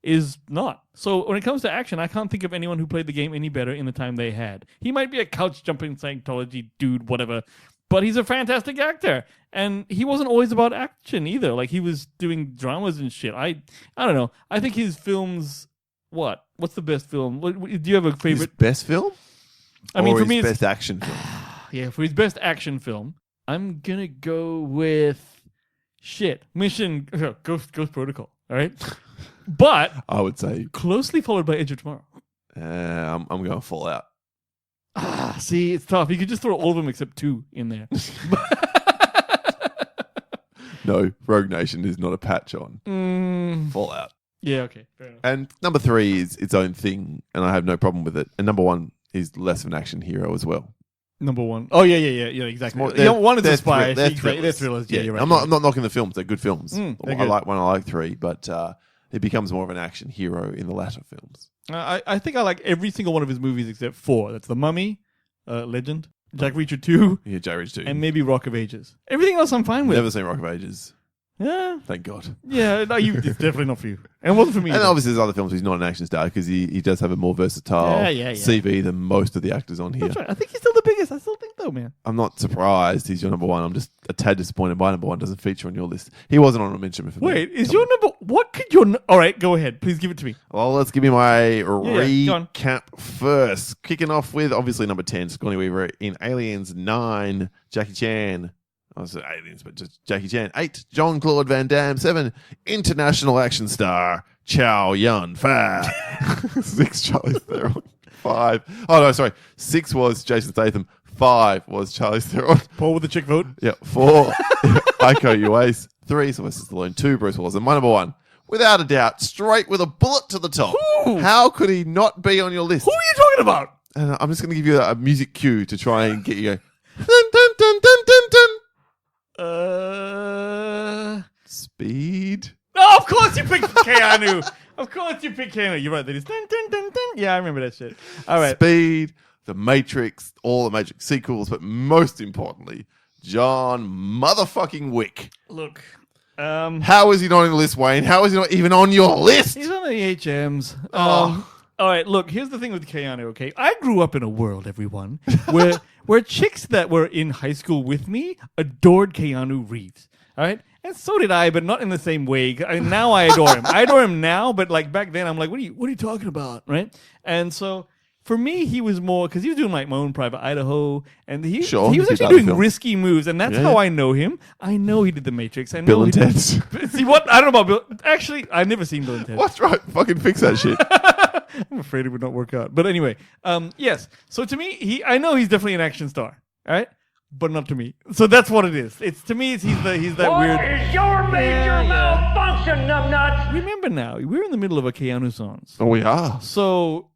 is not. So when it comes to action, I can't think of anyone who played the game any better in the time they had. He might be a couch-jumping Scientology dude, whatever, but he's a fantastic actor. And he wasn't always about action either. Like, he was doing dramas and shit. I don't know. I think his films... What? What's the best film? Do you have a favorite? His best film? I mean, or for me, his it's... best action film? Yeah, for his best action film, I'm gonna go with... Mission... Ghost Protocol, all right? But I would say closely followed by Edge of Tomorrow. I'm going Fallout. See, it's tough. You could just throw all of them except 2 in there. No, Rogue Nation is not a patch on Fallout. Yeah, okay, fair enough. And number 3 is its own thing, and I have no problem with it. And number 1 is less of an action hero as well. Number 1. Oh yeah, exactly. One is a spy. They're thrillers. Yeah, you're right. I'm not knocking the films. They're good films. They're I good. like 1, I like 3, but it becomes more of an action hero in the latter films. I think I like every single one of his movies except 4. That's The Mummy, Legend, Jack Reacher 2, Yeah, J. Ridge 2. and maybe Rock of Ages. Everything else I'm fine with. Never seen Rock of Ages. Yeah. Thank God. Yeah, no, it's definitely not for you. And it wasn't for me. And either. obviously, there's other films where he's not an action star because he does have a more versatile CV than most of the actors on here. That's right. I think he's still the biggest. I still think though, man. I'm not surprised he's your number one. I'm just a tad disappointed my number one doesn't feature on your list. He wasn't on a mention for me. Wait, is your number... What could your... All right, go ahead. Please give it to me. Well, let's give me my go on. recap first. Kicking off with, obviously, number 10, Sigourney Weaver in Aliens. 9, Jackie Chan. I was Aliens, but just Jackie Chan. 8, Jean-Claude Van Damme. 7, international action star, Chow Yun Fat. 6, Charlize Theron. 5. Oh, no, sorry. 6 was Jason Statham. 5 was Charlize Theron. Paul with the chick vote. Yeah. 4, Iko Uwais. 3, Sylvester Stallone. 2, Bruce Willis. And my number 1, without a doubt, straight with a bullet to the top. Ooh. How could he not be on your list? Who are you talking about? And I'm just going to give you a music cue to try and get you going. Dun, dun, dun, dun, dun, dun. Speed. Oh, of course you picked Keanu. Of course you picked Keanu. You're right. That is dun, dun, dun, dun. Yeah, I remember that shit. All right. Speed, The Matrix, all the Matrix sequels, but most importantly, John motherfucking Wick. Look. How is he not on the list, Wayne? How is he not even on your list? He's on the HMs. Oh. All right, look, here's the thing with Keanu, okay? I grew up in a world, everyone, where chicks that were in high school with me adored Keanu Reeves, all right? And so did I, but not in the same way. Now I adore him. I adore him now, but like back then, I'm like, what are you talking about, right? And so for me, he was more, because he was doing like my own Private Idaho, and he was actually doing risky moves, and that's how I know him. I know he did The Matrix. I know Bill and Ted. See what? I don't know about Bill. Actually, I've never seen Bill and Ted. What's right? Fucking fix that shit. I'm afraid it would not work out. But anyway, yes. So to me, I know he's definitely an action star, all right? But not to me. So that's what it is. It's to me, he's that weird. What is your major malfunction, numbnuts? Remember now, we're in the middle of a Keanu songs. Oh, we are. So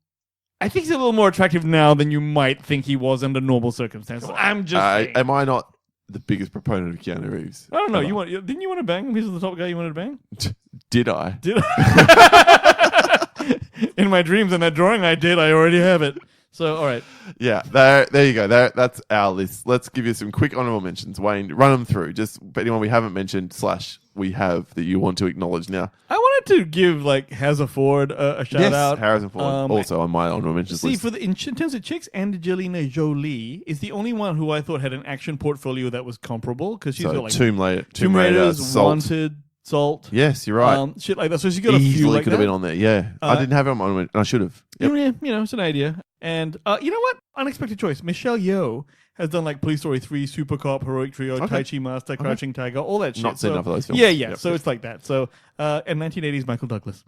I think he's a little more attractive now than you might think he was under normal circumstances. I'm just saying. Am I not the biggest proponent of Keanu Reeves? I don't know. Didn't you want to bang him? He's the top guy you wanted to bang? Did I? Did I? In my dreams, and that drawing I did, I already have it. So, all right. Yeah, there you go. That's our list. Let's give you some quick honorable mentions. Wayne, run them through. Just anyone we haven't mentioned / we have that you want to acknowledge now. I wanted to give like Harrison Ford a shout out. Harrison Ford, also on my honorable mentions list. See, in terms of chicks, Angelina Jolie is the only one who I thought had an action portfolio that was comparable because she's got like Tomb Raiders, Salt. Wanted, Salt. Yes, you're right. Shit like that. So she's got a few Easily like could have been on there. Yeah, I didn't have it on my honorable. I should have. Yep. Yeah, it's an idea. And you know what? Unexpected choice. Michelle Yeoh has done like Police Story 3, Super Cop, Heroic Trio, Tai Chi Master, Crouching Tiger, all that shit. Not seen enough of those films. Yeah. Yep. So it's like that. So and 1980s Michael Douglas.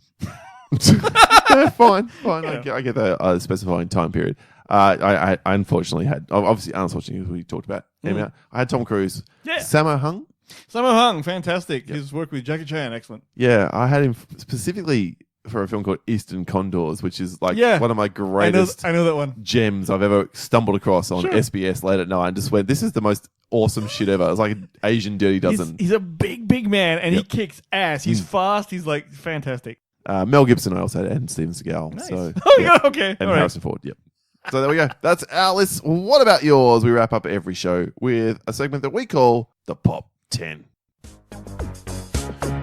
Yeah, fine. Yeah. I get that specifying time period. I unfortunately had, obviously unfortunately, as we talked about. I had Tom Cruise. Yeah. Sammo Hung. Sammo Hung, fantastic. His work with Jackie Chan, excellent. Yeah, I had him specifically for a film called Eastern Condors, which is like one of my greatest I know that one. gems I've ever stumbled across on Sure. SBS late at night and just went, this is the most awesome shit ever. It's like an Asian Dirty Dozen. He's a big man, and he kicks ass. He's fast. He's like fantastic. Mel Gibson I also had, and Steven Seagal. Nice. So, Okay. and All right. Harrison Ford, yep. So there we go. That's our list. What about yours? We wrap up every show with a segment that we call the Pop 10.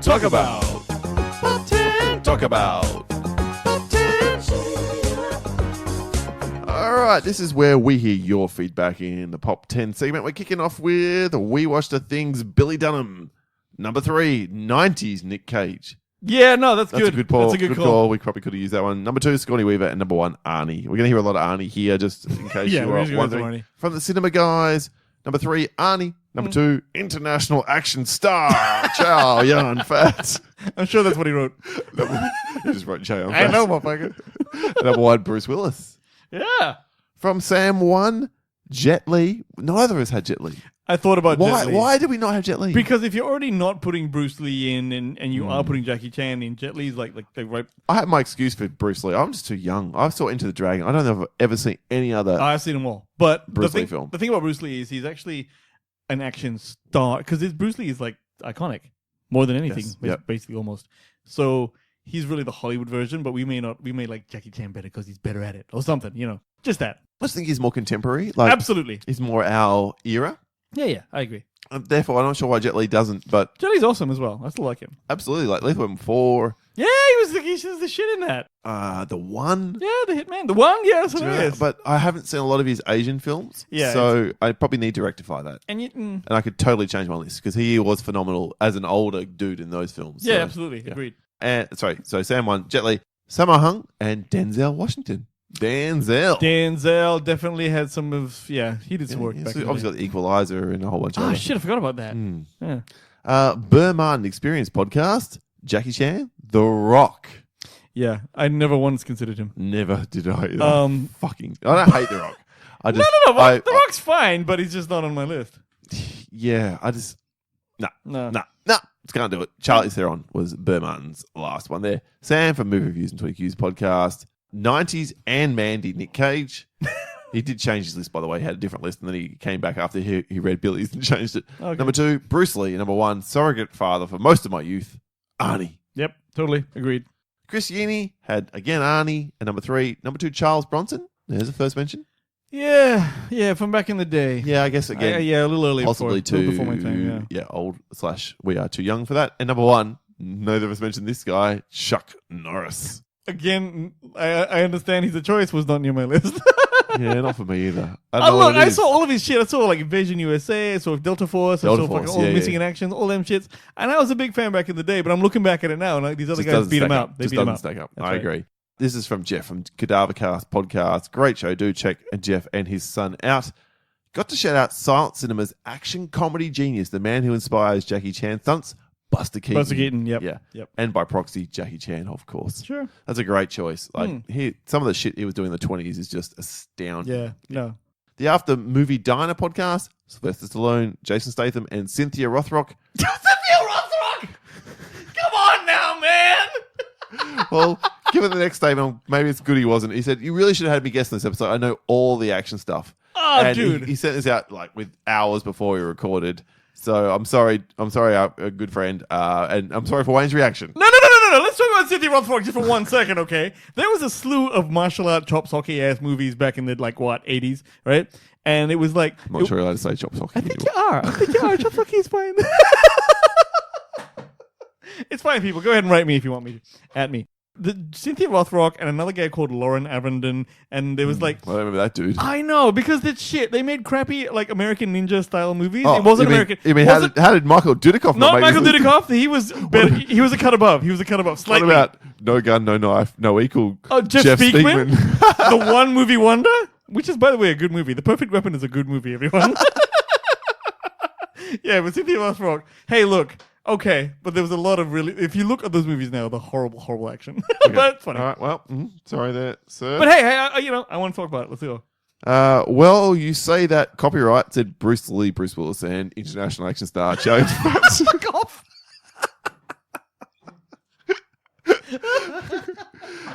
Talk about Pop 10. Talk about Pop 10. All right, this is where we hear your feedback in the Pop 10 segment. We're kicking off with We Watched the Things, Billy Dunham. Number 3, 90s Nick Cage. Yeah, no, that's That's good. a good call. That's a good call. We probably could have used that one. Number 2, Sigourney Weaver. And number 1, Arnie. We're going to hear a lot of Arnie here, just in case Yeah, you we're are just gonna wondering. go Arnie. From the cinema guys. Number 3, Arnie. Number 2, international action star, Chow Yun Fat. I'm sure that's what he wrote. You just wrote Chow Yun I Fat. know, motherfucker. Number 1, Bruce Willis. Yeah. From Sam 1, Jet Li. Neither of us had Jet Li. I thought about Jet Li. Why did we not have Jet Li? Because if you're already not putting Bruce Lee in and you are putting Jackie Chan in, Jet Li's like right. I have my excuse for Bruce Lee. I'm just too young. I saw Into the Dragon. I don't know if I've ever seen any other. I've seen them all. But Bruce Lee film. The thing about Bruce Lee is he's actually an action star because Bruce Lee is like iconic more than anything, basically almost. So he's really the Hollywood version, but we may like Jackie Chan better because he's better at it or something, just that. I just think he's more contemporary. Like, Absolutely. he's more our era. Yeah, I agree. Therefore, I'm not sure why Jet Li doesn't, but Jet Li's awesome as well. I still like him. absolutely, like Lethal Weapon 4, Yeah, he was the shit in that. The One. Yeah, the Hitman. The One, yeah, that's what Do you it know is. that? But I haven't seen a lot of his Asian films, Yeah, so I probably need to rectify that. And I could totally change my list because he was phenomenal as an older dude in those films. yeah, So, absolutely. yeah. Agreed. And so Sam won, Jet Li, Sammo Hung, and Denzel Washington. Denzel definitely had some of, he did some work Yeah, back so in the obviously day. got the Equalizer and a whole bunch of Oh, other shit, I forgot about that. Yeah. Burr Martin Experience Podcast, Jackie Chan, The Rock. Yeah, I never once considered him. Never did I. I don't hate The Rock. I just, No, The Rock's fine, but he's just not on my list. Yeah, I just... No. Just can't do it. Charlie Theron was Burr Martin's last one there. Sam from Movie Reviews and Tweak Views podcast. 90s and Mandy, Nick Cage. He did change his list, by the way. He had a different list, and then he came back after he read Billy's and changed it. Okay. Number 2, Bruce Lee. Number 1, surrogate father for most of my youth, Arnie. Yep, totally. Agreed. Chris Yini had, again, Arnie. And number 2, Charles Bronson. There's the first mention. Yeah, from back in the day. Yeah, I guess, again, a little early. possibly before my time, old / we are too young for that. And number 1, neither of us mentioned this guy, Chuck Norris. Again, I understand he's a choice was not near my list. Yeah, not for me either. I saw all of his shit. I saw like Invasion USA, I saw Delta Force, I saw fucking all Missing in Actions, all them shits. And I was a big fan back in the day, but I'm looking back at it now and like these other guys beat him up. They Just beat him doesn't up. stack up. That's I right. agree. This is from Jeff from Cadavercast podcast. Great show. Do check Jeff and his son out. Got to shout out Silent Cinema's action comedy genius, the man who inspires Jackie Chan stunts, Buster Keaton. Buster Keaton, yep. Yeah. Yep. And by proxy, Jackie Chan, of course. Sure. That's a great choice. Like some of the shit he was doing in the 20s is just astounding. Yeah. No. The After Movie Diner podcast, Sylvester Stallone, Jason Statham, and Cynthia Rothrock. Cynthia Rothrock! Come on now, man! Well, given the next statement, maybe it's good he wasn't. He said, "You really should have had me guest in this episode. I know all the action stuff." Oh, and dude. He sent this out like with hours before we recorded. So I'm sorry, our good friend, and I'm sorry for Wayne's reaction. No. Let's talk about Cynthia Rothrock just for 1 second, okay? There was a slew of martial art chop socky ass movies back in the 80s, right? And it was like I'm not sure you're allowed to say chop socky. I think you are. Chop socky is fine. It's fine, people. Go ahead and write me if you want me to. At me. The Cynthia Rothrock and another guy called Lauren Avendon, and there was I don't remember that dude. I know, because that shit, they made crappy American Ninja style movies. It wasn't American. You mean how did Michael Dudikoff Not make Michael this? Dudikoff. He was better. He was a cut above. What Slightly. about No Gun, No Knife, No Equal? Oh, Jeff Speakman? The One Movie Wonder? Which is, by the way, a good movie. The Perfect Weapon is a good movie, everyone. Yeah, but Cynthia Rothrock. Hey, look. Okay, but there was a lot of really... If you look at those movies now, the horrible, horrible action. But it's funny. All right, well, sorry there, sir. But hey, I want to talk about it. Let's go. Well, you say that copyright said Bruce Lee, Bruce Willis, and international action star Chow Yun Fat. Fuck off.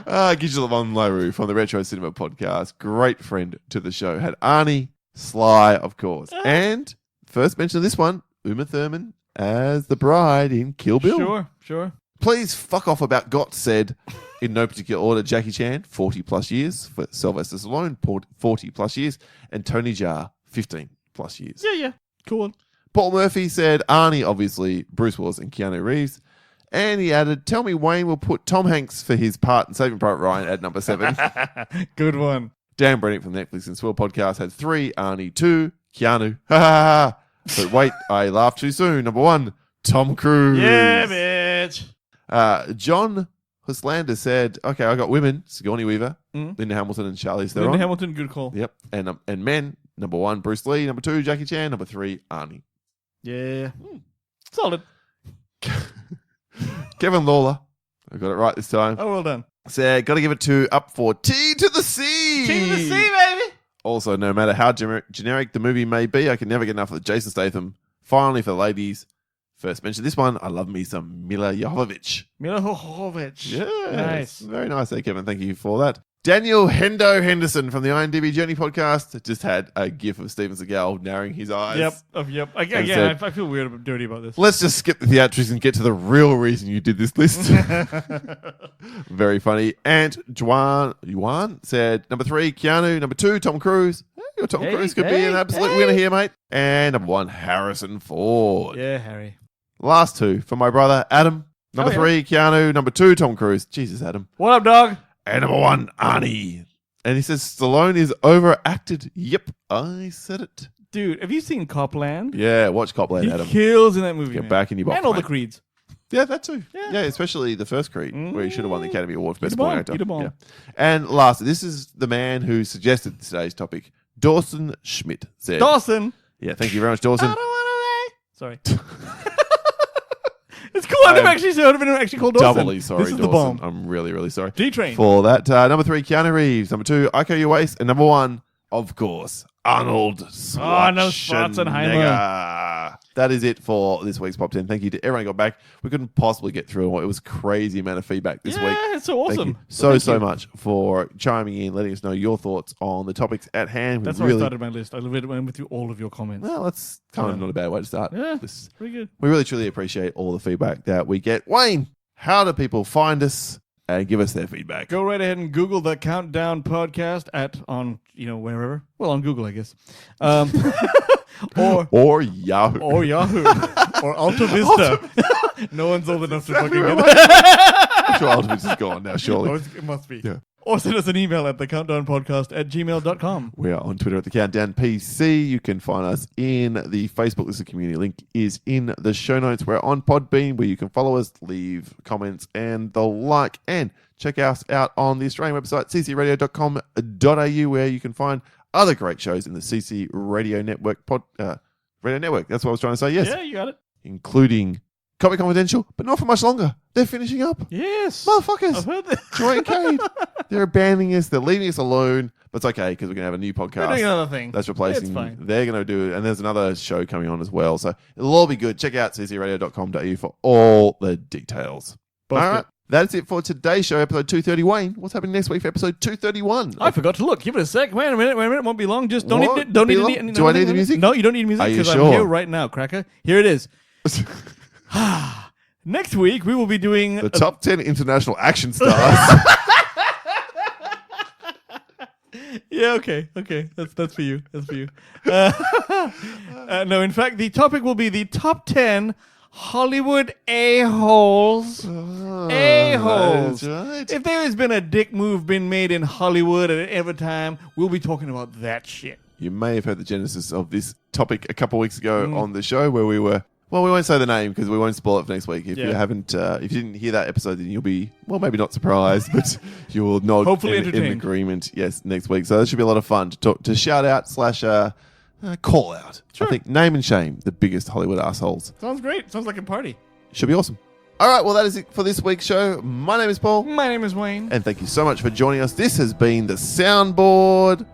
Gijal Von Laru from the Retro Cinema Podcast, great friend to the show, had Arnie, Sly, of course, and first mention of this one, Uma Thurman as the bride in Kill Bill. Sure. Please fuck off about Got said, in no particular order, Jackie Chan, 40 plus years, for Sylvester Stallone, 40 plus years, and Tony Jaa, 15 plus years. Yeah. Cool one. Paul Murphy said Arnie, obviously, Bruce Willis and Keanu Reeves. And he added, tell me Wayne will put Tom Hanks for his part in Saving Private Ryan at number 7. Good one. Dan Brennick from the Netflix and Swirl podcast had 3, Arnie 2, Keanu. Ha ha ha. But wait, I laughed too soon. Number 1, Tom Cruise. Yeah, bitch. John Huslander said, okay, I got women, Sigourney Weaver, Linda Hamilton and Charlize Theron. Linda Hamilton, good call. Yep. And men, number 1, Bruce Lee. Number 2, Jackie Chan. Number 3, Arnie. Yeah. Solid. Kevin Lawler, I got it right this time. Oh, well done. Said, got to give it 2 up for T to the C. Team of the sea, baby. Also, no matter how generic the movie may be, I can never get enough of Jason Statham. Finally, for the ladies, first mention this one. I love me some Mila Jovovich. Mila Jovovich. Yeah. Nice. Very nice there, Kevin. Thank you for that. Daniel Hendo Henderson from the IMDb Journey podcast just had a gif of Steven Seagal narrowing his eyes. Yep. And Again, said, I feel weird, dirty about this. Let's just skip the theatrics and get to the real reason you did this list. Very funny. And Juan said number 3, Keanu. Number 2, Tom Cruise. Your Tom Cruise could be an absolute winner here, mate. And number 1, Harrison Ford. Yeah, Harry. Last 2 for my brother, Adam. Number 3, Keanu. Number 2, Tom Cruise. Jesus, Adam. What up, dog? And number 1, Arnie. And he says Stallone is overacted. Yep, I said it. Dude, have you seen Copland? Yeah, watch Copland, He Adam. kills in that movie. Get man. back in your box, And all the mate. Creeds. Yeah, that too. Yeah. Yeah, especially the first Creed, where he should have won the Academy Award for Best Eat 'em all, Supporting Actor. eat 'em all. Yeah. And lastly, this is the man who suggested today's topic. Dawson Schmidt said. Dawson. Yeah, thank you very much, Dawson. I don't want to. Sorry. It's cool. I've never actually heard of anyone actually called Dawson. Doubly sorry, This is Dawson. the bomb. I'm really, really sorry. D-Train. For that. Number 3, Keanu Reeves. Number 2, Iko Uwais. And number 1, of course, Arnold Schwarzenegger. That is it for this week's Pop 10. Thank you to everyone who got back. We couldn't possibly get through it. It was crazy amount of feedback this week. Yeah, it's so awesome. Thank you Thank so you. much for chiming in, letting us know your thoughts on the topics at hand. That's we how really, I started my list. I went with you all of your comments. well, that's kind of not a bad way to start. Yeah, This. pretty good. We really, truly appreciate all the feedback that we get. Wayne, how do people find us and give us their feedback? Go right ahead and Google the Countdown Podcast wherever. Well, on Google, I guess. Or Yahoo. Or Yahoo. Or Alta Vista. No one's old enough to fucking get I'm that. sure Ultimate's is gone now, surely. It must be. Yeah. Or send us an email at thecountdownpodcast@gmail.com. We are on Twitter at the Countdown PC. You can find us in the Facebook Listen community. Link is in the show notes. We're on Podbean, where you can follow us, leave comments, and the like. And check us out on the Australian website, ccradio.com.au, where you can find other great shows in the CC Radio Network Radio Network. That's what I was trying to say. Yes, Yeah, you got it. including Comic Confidential, but not for much longer. They're finishing up. Yes. Motherfuckers. I've heard that. Joy and Cade. They're abandoning us. They're leaving us alone. But it's okay because we're going to have a new We're podcast doing another thing. that's replacing. It's fine. They're going to do it. And there's another show coming on as well. So it'll all be good. Check out ccradio.com.au for all the details. Busted. All right. That's it for today's show, episode 230. Wayne, what's happening next week for episode 231? I forgot to look. Give it a sec. Wait a minute. It won't be long. Just don't What? need. Don't Be need. long? Any, Do I need the music? No, you don't need music Are you because sure? I'm here right now, Cracker. Here it is. Next week we will be doing The top 10 international action stars. Yeah, okay. That's for you. That's for you. No, in fact, the topic will be the top 10 Hollywood a-holes. A-holes. That's right. If there has been a dick move been made in Hollywood at every time, we'll be talking about that shit. You may have heard the genesis of this topic a couple of weeks ago on the show where we were. Well, we won't say the name because we won't spoil it for next week. If you haven't, if you didn't hear that episode, then you'll be, well, maybe not surprised, but you will nod Hopefully in entertained. agreement. Yes, next week. So that should be a lot of fun to shout out / call out. Sure. I think name and shame the biggest Hollywood assholes. Sounds great. Sounds like a party. Should be awesome. All right, well, that is it for this week's show. My name is Paul, My name is Wayne. and thank you so much for joining us. This has been the Soundboard.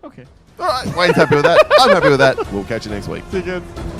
Okay. All right, Wayne's happy with that. I'm happy with that. We'll catch you next week. See you guys.